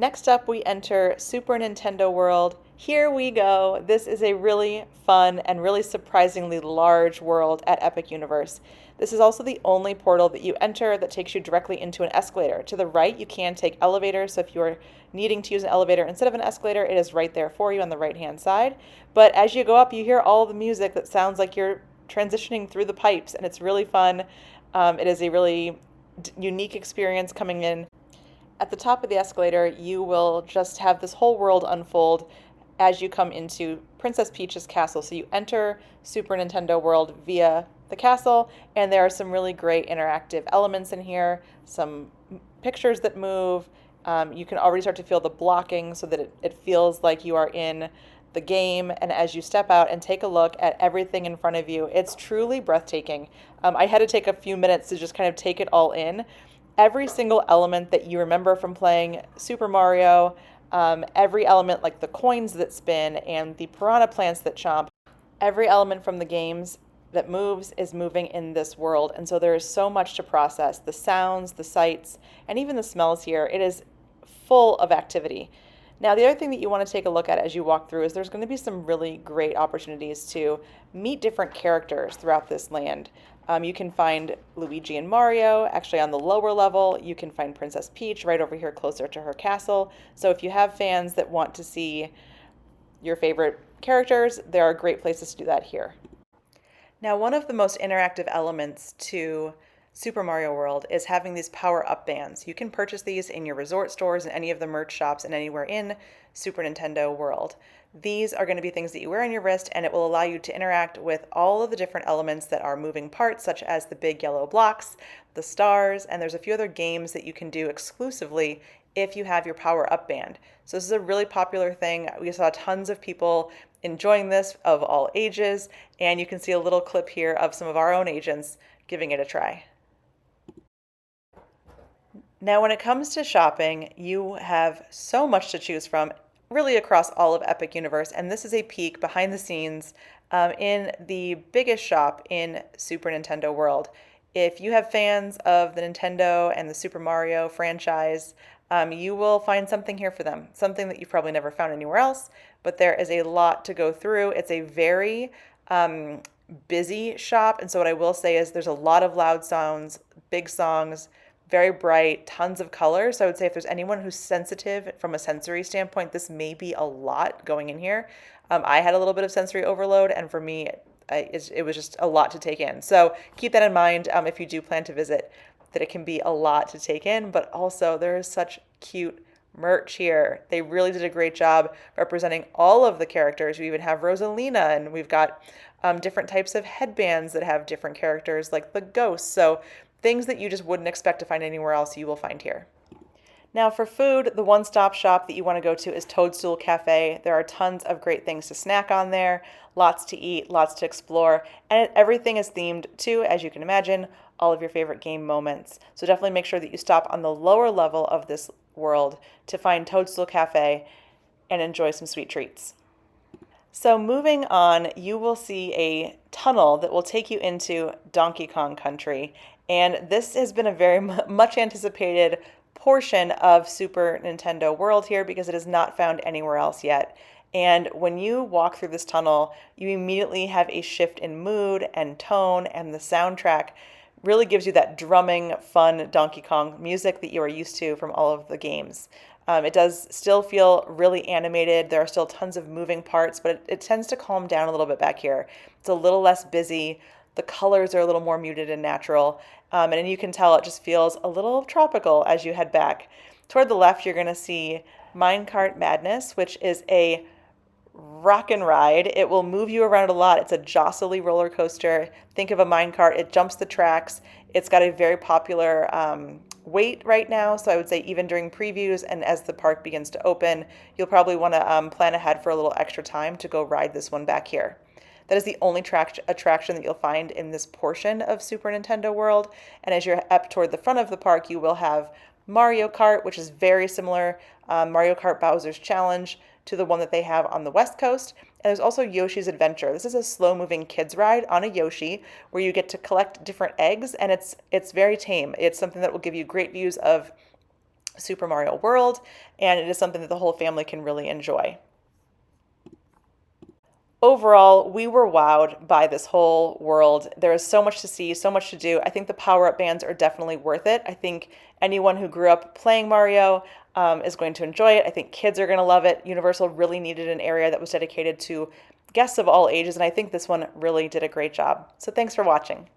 Next up, we enter Super Nintendo World. Here we go. This is a really fun and really surprisingly large world at Epic Universe. This is also the only portal that you enter that takes you directly into an escalator. To the right, you can take elevators, so if you're needing to use an elevator instead of an escalator, it is right there for you on the right-hand side. But as you go up, you hear all the music that sounds like you're transitioning through the pipes, and it's really fun. It is a really unique experience coming in. At the top of the escalator, you will just have this whole world unfold as you come into Princess Peach's castle. So you enter Super Nintendo World via the castle, and there are some really great interactive elements in here, some pictures that move. You can already start to feel the blocking so that it feels like you are in the game. And as you step out and take a look at everything in front of you, it's truly breathtaking. I had to take a few minutes to just kind of take it all in. Every single element that you remember from playing Super Mario, every element like the coins that spin and the piranha plants that chomp, every element from the games that moves is moving in this world. And so there is so much to process. The sounds, the sights, and even the smells here. It is full of activity. Now, the other thing that you want to take a look at as you walk through is there's going to be some really great opportunities to meet different characters throughout this land. You can find Luigi and Mario actually on the lower level. You can find Princess Peach right over here closer to her castle. So if you have fans that want to see your favorite characters, there are great places to do that here. Now, one of the most interactive elements to Super Mario World is having these power-up bands. You can purchase these in your resort stores and any of the merch shops and anywhere in Super Nintendo World. These are going to be things that you wear on your wrist, and it will allow you to interact with all of the different elements that are moving parts, such as the big yellow blocks, the stars, and there's a few other games that you can do exclusively if you have your power-up band. So this is a really popular thing. We saw tons of people enjoying this of all ages, and you can see a little clip here of some of our own agents giving it a try. Now, when it comes to shopping, you have so much to choose from, really across all of Epic Universe, and this is a peek behind the scenes in the biggest shop in Super Nintendo World. If you have fans of the Nintendo and the Super Mario franchise, you will find something here for them, something that you've probably never found anywhere else, but there is a lot to go through. It's a very busy shop, and so what I will say is there's a lot of loud sounds, big songs, very bright, tons of colors. So I would say if there's anyone who's sensitive from a sensory standpoint, this may be a lot going in here. I had a little bit of sensory overload, and for me, it was just a lot to take in. So keep that in mind if you do plan to visit, that it can be a lot to take in, but also there is such cute merch here. They really did a great job representing all of the characters. We even have Rosalina, and we've got different types of headbands that have different characters like the ghosts. So things that you just wouldn't expect to find anywhere else, you will find here. Now for food, the one-stop shop that you want to go to is Toadstool Cafe. There are tons of great things to snack on there, lots to eat, lots to explore, and everything is themed to, as you can imagine, all of your favorite game moments. So definitely make sure that you stop on the lower level of this world to find Toadstool Cafe and enjoy some sweet treats. So moving on, you will see a tunnel that will take you into Donkey Kong Country. And this has been a very much anticipated portion of Super Nintendo World here because it is not found anywhere else yet. And when you walk through this tunnel, you immediately have a shift in mood and tone, and the soundtrack really gives you that drumming, fun Donkey Kong music that you are used to from all of the games. It does still feel really animated. There are still tons of moving parts, but it tends to calm down a little bit back here. It's a little less busy. The colors are a little more muted and natural. And you can tell it just feels a little tropical as you head back. Toward the left, you're going to see Minecart Madness, which is a rock and ride. It will move you around a lot. It's a jostly roller coaster. Think of a minecart. It jumps the tracks. It's got a very popular wait right now. So I would say even during previews and as the park begins to open, you'll probably want to plan ahead for a little extra time to go ride this one back here. That is the only attraction that you'll find in this portion of Super Nintendo World. And as you're up toward the front of the park, you will have Mario Kart, which is very similar, Mario Kart Bowser's Challenge, to the one that they have on the West Coast. And there's also Yoshi's Adventure. This is a slow-moving kids ride on a Yoshi where you get to collect different eggs, and it's very tame. It's something that will give you great views of Super Mario World, and it is something that the whole family can really enjoy. Overall, we were wowed by this whole world. There is so much to see, so much to do. I think the power-up bands are definitely worth it. I think anyone who grew up playing Mario is going to enjoy it. I think kids are going to love it. Universal really needed an area that was dedicated to guests of all ages, and I think this one really did a great job. So thanks for watching.